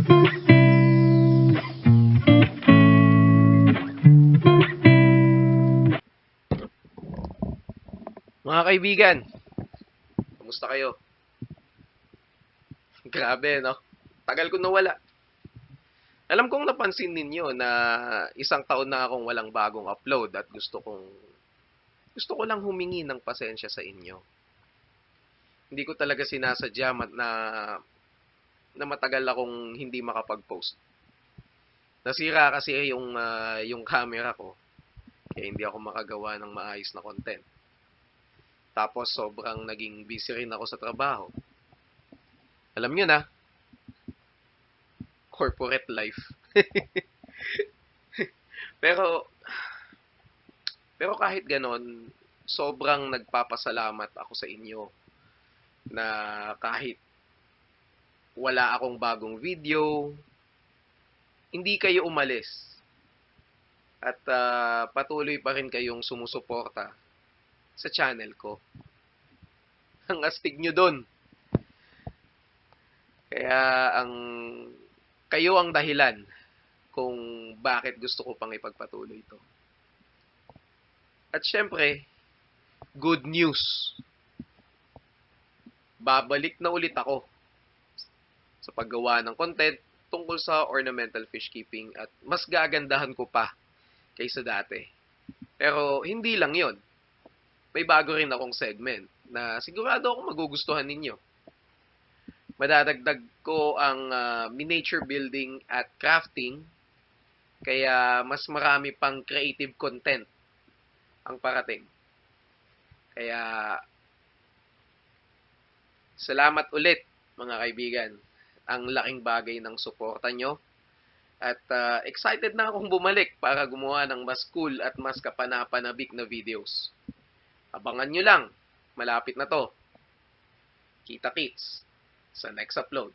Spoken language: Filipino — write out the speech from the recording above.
Mga kaibigan, kumusta kayo? Grabe, no? Tagal ko nawala. Alam kong napansin ninyo na isang taon na akong walang bagong upload at gusto ko lang humingi ng pasensya sa inyo. Hindi ko talaga sinasadya na matagal akong hindi makapag-post. Nasira kasi yung camera ko, kaya hindi ako makagawa ng maayos na content. Tapos sobrang naging busy rin ako sa trabaho. Alam nyo na, corporate life. Pero pero kahit ganon, sobrang nagpapasalamat ako sa inyo na kahit wala akong bagong video, hindi kayo umalis at patuloy pa rin kayong sumusuporta sa channel ko. Ang astig nyo dun. Kaya ang kayo ang dahilan kung bakit gusto ko pang ipagpatuloy ito. At syempre, good news. Babalik na ulit ako sa paggawa ng content tungkol sa ornamental fish keeping at mas gagandahan ko pa kaysa dati. Pero hindi lang yon. May bago rin akong segment na sigurado akong magugustuhan ninyo. Madadagdag ko ang miniature building at crafting, kaya mas marami pang creative content ang parating. Kaya salamat ulit mga kaibigan. Ang laking bagay ng suporta nyo. At excited na akong bumalik para gumawa ng mas cool at mas kapanapanabik na videos. Abangan nyo lang. Malapit na to. Kita-kits sa next upload.